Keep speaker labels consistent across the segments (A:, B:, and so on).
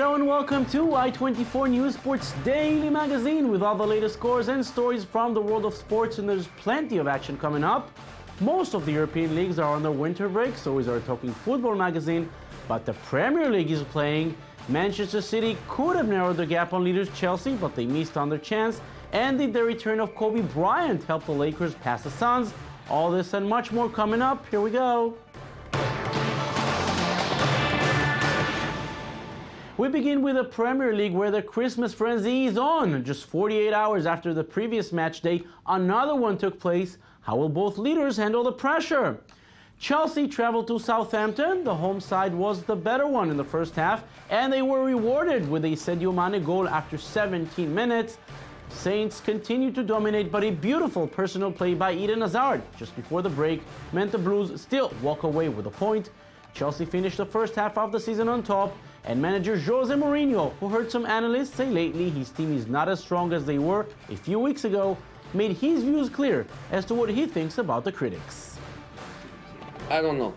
A: Hello and welcome to I24 News Sports Daily Magazine with all the latest scores and stories from the world of sports, and there's plenty of action coming up. Most of the European leagues are on their winter break, so is our Talking Football magazine, but the Premier League is playing. Manchester City could have narrowed the gap on leaders Chelsea, but they missed on their chance. And did the return of Kobe Bryant help the Lakers pass the Suns? All this and much more coming up. Here we go. We begin with the Premier League, where the Christmas frenzy is on. Just 48 hours after the previous match day, another one took place. How will both leaders handle the pressure? Chelsea traveled to Southampton. The home side was the better one in the first half, and they were rewarded with a Sadio Mane goal after 17 minutes. Saints continued to dominate, but a beautiful personal play by Eden Hazard just before the break meant the Blues still walk away with a point. Chelsea finished the first half of the season on top, and manager Jose Mourinho, who heard some analysts say lately his team is not as strong as they were a few weeks ago, made his views clear as to what he thinks about the critics.
B: I don't know.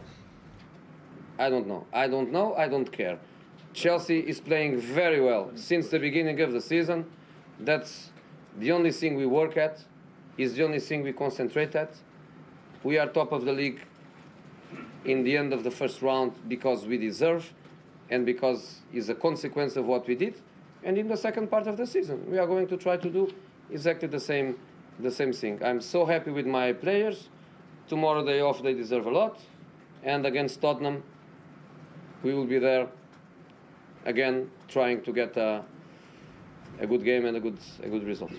B: I don't care. Chelsea is playing very well since the beginning of the season. That's the only thing we work at, is the only thing we concentrate at. We are top of the league in the end of the first round because we deserve and because it's a consequence of what we did. And in the second part of the season, we are going to try to do exactly the same thing. I'm so happy with my players. Tomorrow day off, they deserve a lot. And against Tottenham, we will be there again, trying to get a good game and a good result.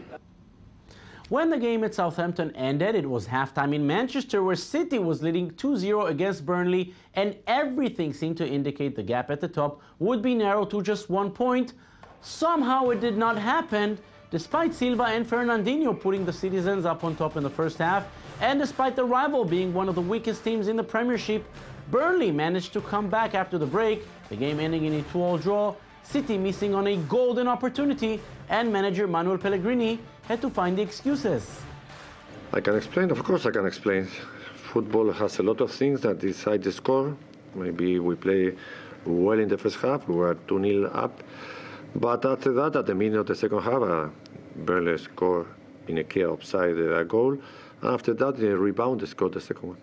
A: When the game at Southampton ended, it was halftime in Manchester, where City was leading 2-0 against Burnley, and everything seemed to indicate the gap at the top would be narrowed to just 1 point. Somehow it did not happen, despite Silva and Fernandinho putting the citizens up on top in the first half, and despite the rival being one of the weakest teams in the Premiership. Burnley managed to come back after the break, the game ending in a 2-all draw, City missing on a golden opportunity, and manager Manuel Pellegrini had to find the excuses.
C: I can explain, of course I can explain. Football has a lot of things that decide the score. Maybe we play well in the first half, we were 2-0 up. But after that, at the minute of the second half, Burnley scored in a clear offside goal. After that, they rebound, they scored the second one.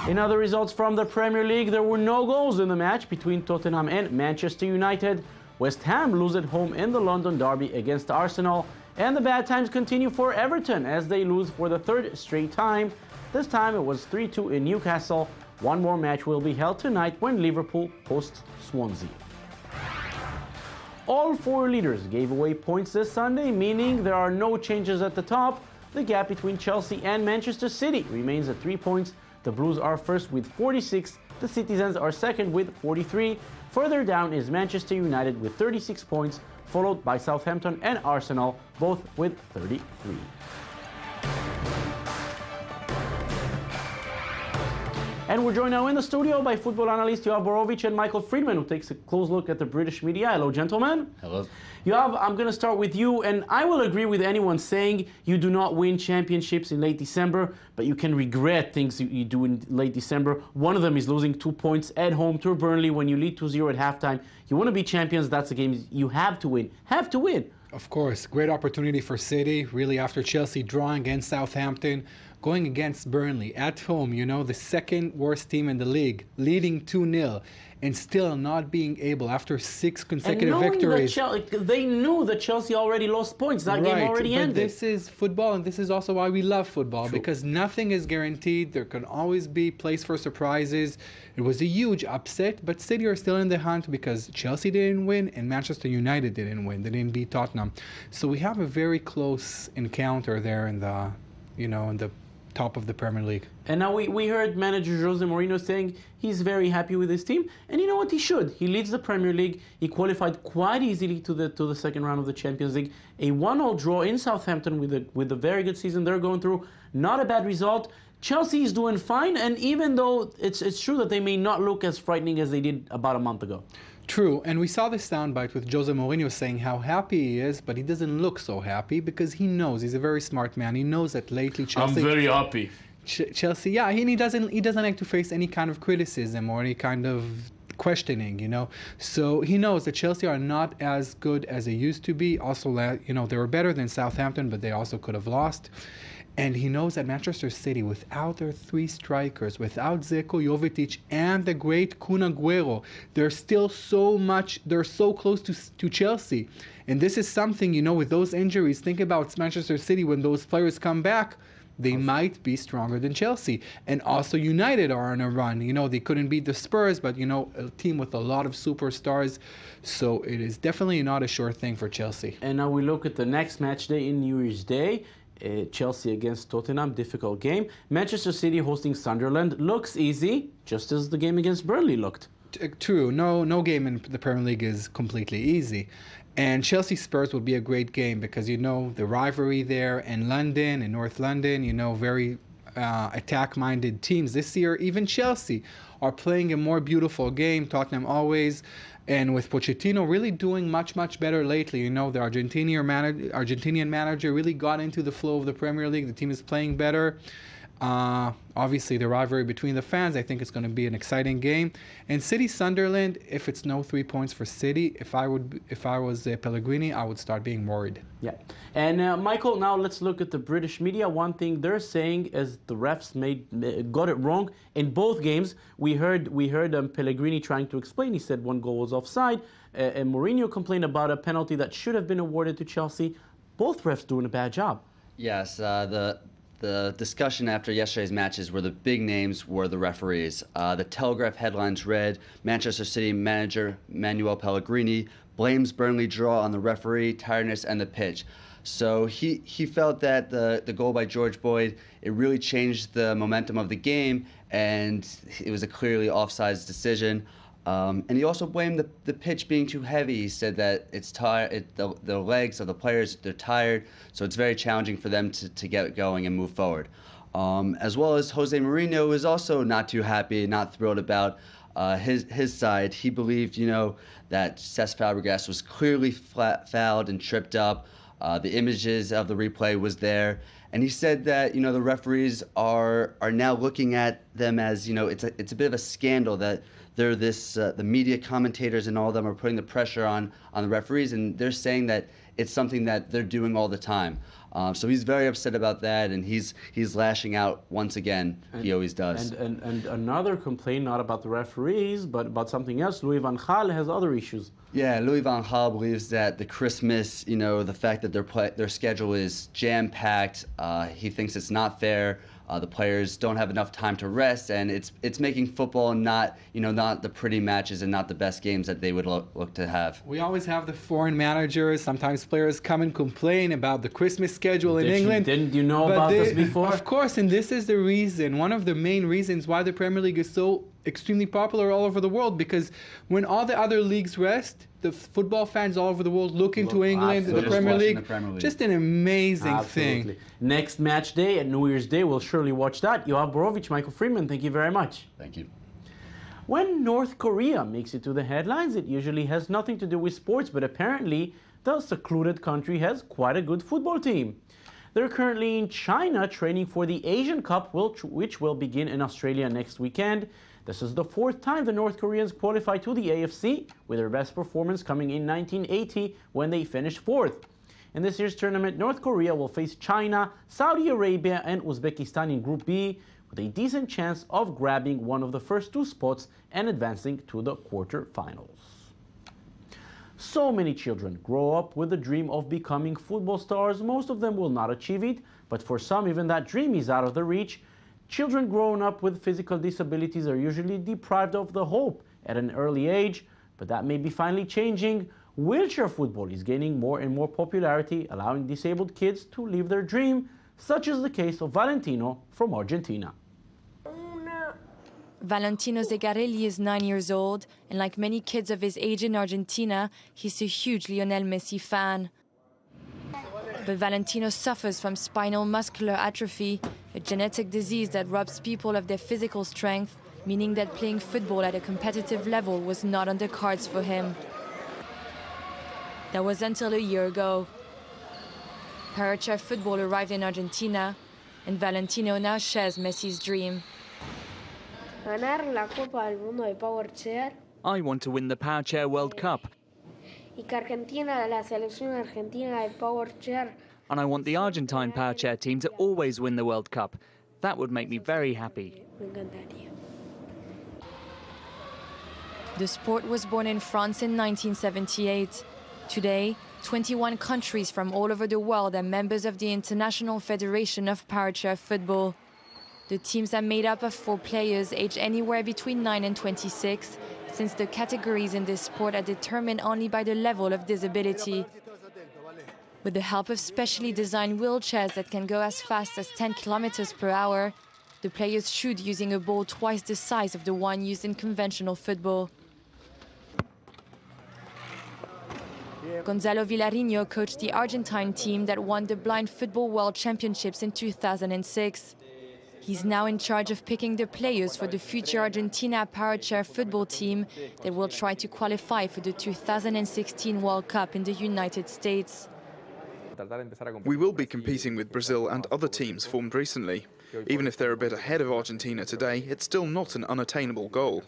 A: In other results from the Premier League, there were no goals in the match between Tottenham and Manchester United. West Ham lose at home in the London derby against Arsenal, and the bad times continue for Everton as they lose for the third straight time. This time it was 3-2 in Newcastle. One more match will be held tonight when Liverpool hosts Swansea. All four leaders gave away points this Sunday, meaning there are no changes at the top. The gap between Chelsea and Manchester City remains at 3 points. The Blues are first with 46, the Citizens are second with 43. Further down is Manchester United with 36 points, followed by Southampton and Arsenal, both with 33. And we're joined now in the studio by football analyst Yoav Borovic and Michael Friedman, who takes a close look at the British media. Hello, gentlemen.
D: Hello.
A: Yoav, I'm going to start with you, and I will agree with anyone saying you do not win championships in late December, but you can regret things you do in late December. One of them is losing 2 points at home to Burnley when you lead 2-0 at halftime. You want to be champions, that's a game you have to win. Have to win.
D: Of course, great opportunity for City, really, after Chelsea drawing against Southampton, going against Burnley at home, the second worst team in the league, leading 2-0, and still not being able, after 6 consecutive victories.
A: They knew that Chelsea already lost points. That game already ended.
D: But this is football, and this is also why we love football.
A: True.
D: Because nothing is guaranteed. There can always be place for surprises. It was a huge upset, but City are still in the hunt because Chelsea didn't win and Manchester United didn't win. They didn't beat Tottenham. So we have a very close encounter there in the, in the top of the Premier League.
A: And now we heard manager Jose Mourinho saying he's very happy with his team, and you know what, he should. He leads the Premier League. He qualified quite easily to the second round of the Champions League. A 1-all draw in Southampton with a very good season they're going through. Not a bad result. Chelsea is doing fine, and even though it's true that they may not look as frightening as they did about a month ago.
D: True, and we saw this soundbite with Jose Mourinho saying how happy he is, but he doesn't look so happy because he knows, he's a very smart man. He knows that lately Chelsea...
E: I'm very happy.
D: Chelsea, yeah, he doesn't like to face any kind of criticism or any kind of questioning, So he knows that Chelsea are not as good as they used to be. Also, they were better than Southampton, but they also could have lost. And he knows that Manchester City, without their three strikers, without Zeko, Jovetic, and the great Kun Aguero, they're still they're so close to Chelsea. And this is something, with those injuries, think about Manchester City when those players come back, they might be stronger than Chelsea. And also United are on a run. They couldn't beat the Spurs, but, a team with a lot of superstars. So it is definitely not a sure thing for Chelsea.
A: And now we look at the next match day in New Year's Day. Chelsea against Tottenham, difficult game. Manchester City hosting Sunderland looks easy, just as the game against Burnley looked.
D: True. No game in the Premier League is completely easy. And Chelsea Spurs will be a great game because the rivalry there in London, in North London, very attack-minded teams. This year, even Chelsea are playing a more beautiful game. Tottenham always. And with Pochettino really doing much, much better lately. The Argentinian manager really got into the flow of the Premier League. The team is playing better. Obviously, the rivalry between the fans, I think it's going to be an exciting game. And City Sunderland, if it's no 3 points for City, if I was Pellegrini, I would start being worried.
A: Yeah. And Michael, now let's look at the British media. One thing they're saying is the refs got it wrong in both games. We heard Pellegrini trying to explain. He said one goal was offside. And Mourinho complained about a penalty that should have been awarded to Chelsea. Both refs doing a bad job.
E: Yes, the discussion after yesterday's matches where the big names were the referees. The Telegraph headlines read, Manchester City manager Manuel Pellegrini blames Burnley draw on the referee, tiredness, and the pitch. So he felt that the goal by George Boyd, it really changed the momentum of the game, and it was a clearly offsides decision. And he also blamed the pitch being too heavy. He said that it's tired. The legs of the players, they're tired, so it's very challenging for them to get going and move forward. As well as Jose Mourinho is also not too happy, not thrilled about his side. He believed, that Cesc Fabregas was clearly fouled and tripped up. The images of the replay was there. And he said that, the referees are now looking at them as, it's a bit of a scandal that they're the media commentators and all of them are putting the pressure on the referees, and they're saying that it's something that they're doing all the time. So he's very upset about that, and he's lashing out once again. He always does.
A: And another complaint, not about the referees, but about something else. Louis van Gaal has other issues.
E: Yeah, Louis van Gaal believes that the Christmas, the fact that their schedule is jam-packed, he thinks it's not fair. The players don't have enough time to rest, and it's making football not the pretty matches and not the best games that they would look to have.
D: We always have the foreign managers. Sometimes players come and complain about the Christmas schedule in England.
A: Didn't you know about this before?
D: Of course, and this is the reason, one of the main reasons why the Premier League is so extremely popular all over the world, because when all the other leagues rest, the football fans all over the world look into England, the Premier League. Just an amazing thing.
A: Next match day at New Year's Day, we'll surely watch that. Yoav Borovich, Michael Freeman, thank you very much.
E: Thank you.
A: When North Korea makes it to the headlines, it usually has nothing to do with sports, but apparently the secluded country has quite a good football team. They're currently in China training for the Asian Cup, which will begin in Australia next weekend. This is the fourth time the North Koreans qualify to the AFC, with their best performance coming in 1980 when they finished fourth. In this year's tournament, North Korea will face China, Saudi Arabia, and Uzbekistan in Group B, with a decent chance of grabbing one of the first two spots and advancing to the quarterfinals. So many children grow up with the dream of becoming football stars. Most of them will not achieve it, but for some, even that dream is out of their reach. Children growing up with physical disabilities are usually deprived of the hope at an early age, but that may be finally changing. Wheelchair football is gaining more and more popularity, allowing disabled kids to live their dream, such as the case of Valentino from Argentina.
F: Valentino Zegarelli is 9 years old, and like many kids of his age in Argentina, he's a huge Lionel Messi fan. But Valentino suffers from spinal muscular atrophy, a genetic disease that robs people of their physical strength, meaning that playing football at a competitive level was not on the cards for him. That was until a year ago. Parachair football arrived in Argentina, and Valentino now shares Messi's dream.
G: Ganar la Copa del Mundo de Power Chair I want to win the Power Chair World Cup,
H: Y que Argentina, la selección argentina del Power Chair.
G: and I want the Argentine Power Chair team to always win the World Cup. That would make me very happy.
H: Me encantaría.
F: The sport was born in France in 1978. Today, 21 countries from all over the world are members of the International Federation of Powerchair Football. The teams are made up of 4 players aged anywhere between 9 and 26, since the categories in this sport are determined only by the level of disability. With the help of specially designed wheelchairs that can go as fast as 10 kilometers per hour, the players shoot using a ball twice the size of the one used in conventional football. Gonzalo Villarino coached the Argentine team that won the Blind Football World Championships in 2006. He's now in charge of picking the players for the future Argentina Powerchair football team that will try to qualify for the 2016 World Cup in the United States.
I: We will be competing with Brazil and other teams formed recently. Even if they're a bit ahead of Argentina today, it's still not an unattainable goal.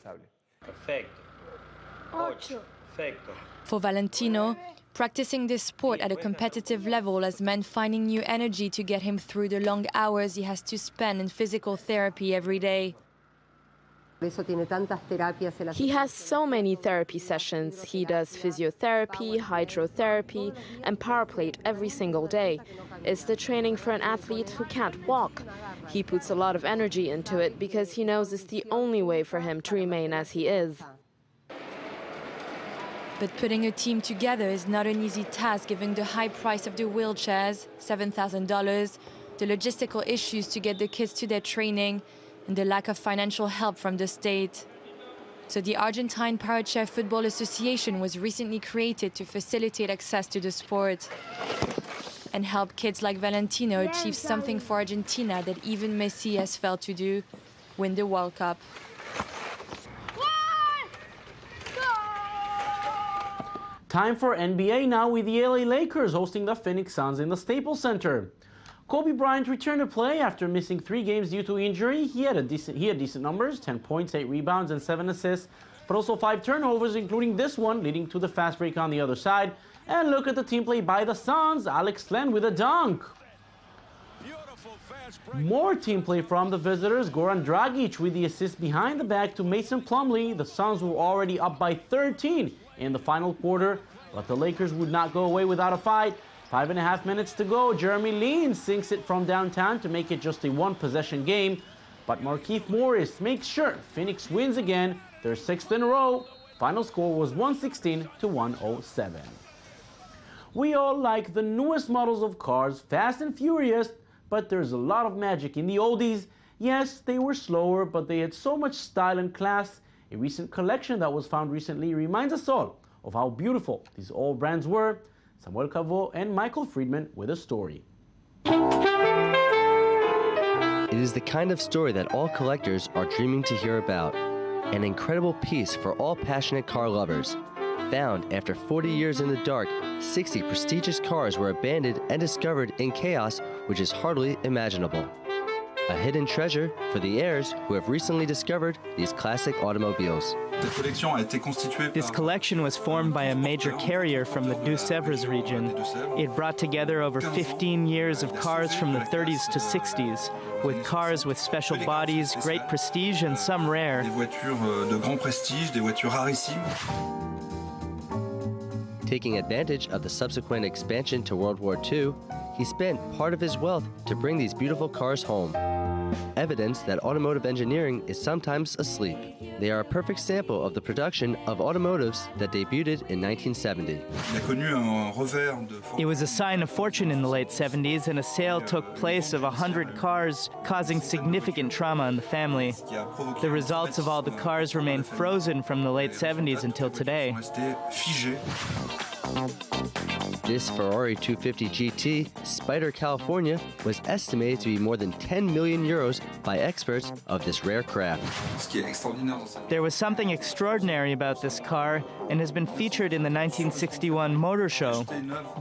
F: For Valentino, practicing this sport at a competitive level has meant finding new energy to get him through the long hours he has to spend in physical therapy every day.
J: He has so many therapy sessions. He does physiotherapy, hydrotherapy, and power plate every single day. It's the training for an athlete who can't walk. He puts a lot of energy into it because he knows it's the only way for him to remain as he is.
F: But putting a team together is not an easy task given the high price of the wheelchairs, $7,000, the logistical issues to get the kids to their training, and the lack of financial help from the state. So the Argentine Powerchair Football Association was recently created to facilitate access to the sport and help kids like Valentino achieve something for Argentina that even Messi has failed to do, win the World Cup.
A: Time for NBA now with the LA Lakers hosting the Phoenix Suns in the Staples Center. Kobe Bryant returned to play after missing 3 games due to injury. He had decent numbers, 10 points, 8 rebounds, and 7 assists, but also 5 turnovers, including this one, leading to the fast break on the other side. And look at the team play by the Suns. Alex Len with a dunk. More team play from the visitors. Goran Dragic with the assist behind the back to Mason Plumlee. The Suns were already up by 13 in the final quarter, but the Lakers would not go away without a fight. 5.5 minutes to go. Jeremy Lin sinks it from downtown to make it just a 1-possession game. But Markieff Morris makes sure Phoenix wins again, their 6th in a row. Final score was 116 to 107. We all like the newest models of cars, Fast and Furious, but there's a lot of magic in the oldies. Yes, they were slower, but they had so much style and class. A recent collection that was found recently reminds us all of how beautiful these old brands were. Samuel Cavo and Michael Friedman with a story.
K: It is the kind of story that all collectors are dreaming to hear about. An incredible piece for all passionate car lovers. Found after 40 years in the dark, 60 prestigious cars were abandoned and discovered in chaos which is hardly imaginable. A hidden treasure for the heirs who have recently discovered these classic automobiles.
L: This collection was formed by a major carrier from the Deux-Sèvres region. It brought together over 15 years of cars from the 30s to 60s, with cars with special bodies, great prestige, and some rare.
K: Taking advantage of the subsequent expansion to World War II, he spent part of his wealth to bring these beautiful cars home. Evidence that automotive engineering is sometimes asleep. They are a perfect sample of the production of automotives that debuted in 1970.
L: It was a sign of fortune in the late 70s, and a sale took place of 100 cars, causing significant trauma in the family. The results of all the cars remain frozen from the late 70s until today.
K: This Ferrari 250 GT Spider California was estimated to be more than 10 million euros by experts of this rare craft.
L: There was something extraordinary about this car and has been featured in the 1961 Motor Show.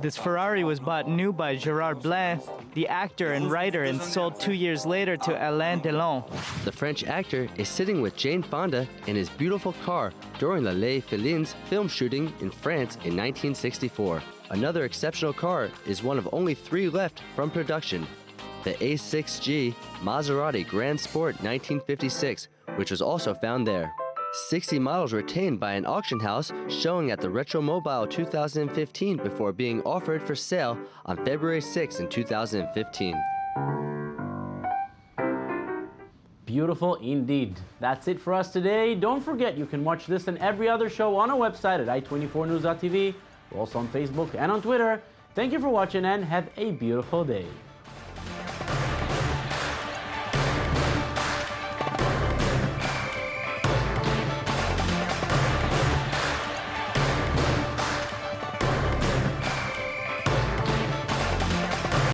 L: This Ferrari was bought new by Gérard Blain, the actor and writer, and sold 2 years later to Alain Delon.
K: The French actor is sitting with Jane Fonda in his beautiful car during the Les Félins film shooting in France in 1964. Another exceptional car is one of only 3 left from production, the A6G Maserati Grand Sport 1956, which was also found there. 60 models retained by an auction house showing at the Retromobile 2015 before being offered for sale on February 6 in 2015.
A: Beautiful indeed. That's it for us today. Don't forget you can watch this and every other show on our website at i24news.tv. We're also on Facebook and on Twitter. Thank you for watching and have a beautiful day.